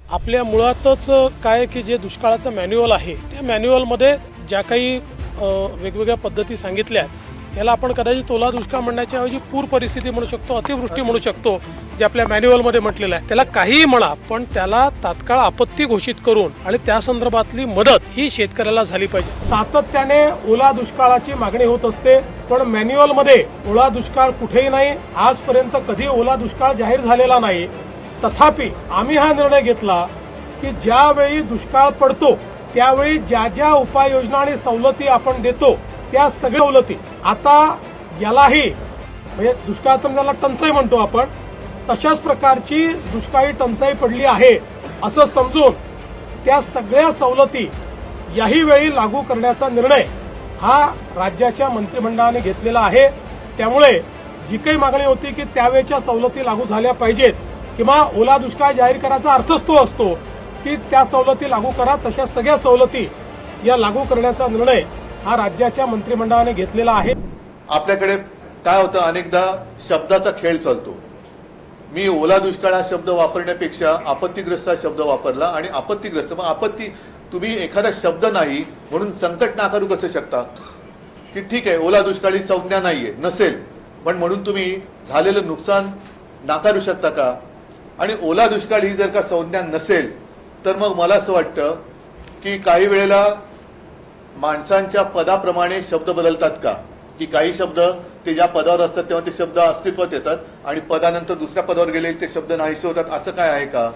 आपल्या मुळातच काय की जे दुष्काळाचं मॅन्युअल आहे त्या मॅन्युअलमध्ये ज्या काही वेगवेगळ्या पद्धती सांगितल्या त्याला आपण कदाचित ओला दुष्काळ म्हणण्याच्या ऐवजी पूर परिस्थिती म्हणू शकतो, अतिवृष्टी म्हणू शकतो, जे आपल्या मॅन्युअलमध्ये म्हटलेलं आहे. त्याला काहीही म्हणा, पण त्याला तात्काळ आपत्ती घोषित करून आणि त्या संदर्भातली मदत ही शेतकऱ्याला झाली पाहिजे. सातत्याने ओला दुष्काळाची मागणी होत असते, पण मॅन्युअलमध्ये ओला दुष्काळ कुठेही नाही. आजपर्यंत कधी ओला दुष्काळ जाहीर झालेला नाही. तथापि आम्ही हा निर्णय घेतला की ज्यावेळी दुष्काळ पडतो त्यावेळी ज्या ज्या उपाययोजना आणि सवलती आपण देतो त्या सगळ्या सवलती आता यालाही म्हणजे दुष्काळात ज्याला टंचाई म्हणतो आपण, तशाच प्रकारची दुष्काळी टंचाई पडली आहे असं समजून त्या सगळ्या सवलती याही वेळी लागू करण्याचा निर्णय हा राज्याच्या मंत्रिमंडळाने घेतलेला आहे. त्यामुळे जी काही मागणी होती की त्यावेळच्या सवलती लागू झाल्या पाहिजेत किंवा ओला दुष्काळ जाहीर करायचा अर्थच तो असतो की त्या सवलती लागू करा, तशा सगळ्या सवलती या लागू करण्याचा निर्णय हा राज्याच्या मंत्रिमंडळाने घेतलेला आहे. आपल्याकडे काय होतं, अनेकदा शब्दाचा खेळ चालतो. मी ओला दुष्काळ हा शब्द वापरण्यापेक्षा आपत्तीग्रस्त हा शब्द वापरला आणि आपत्तीग्रस्त मग आपत्ती तुम्ही एखादा शब्द नाही म्हणून संकट नाकारू कसं शकता की ठीक आहे ओला दुष्काळी संज्ञा नाहीये नसेल पण म्हणून तुम्ही झालेलं नुकसान नाकारू शकता का? आणि ओला दुष्काळ ही जर का संज्ञा नसेल तर मग मला असं वाटतं की काही वेळेला माणसांच्या पदाप्रमाणे शब्द बदलतात का, की काही शब्द ते ज्या पदावर असतात तेव्हा ते शब्द अस्तित्वात येतात आणि पदानंतर दुसऱ्या पदावर गेले ते शब्द नाहीसे होतात, असं काय आहे का?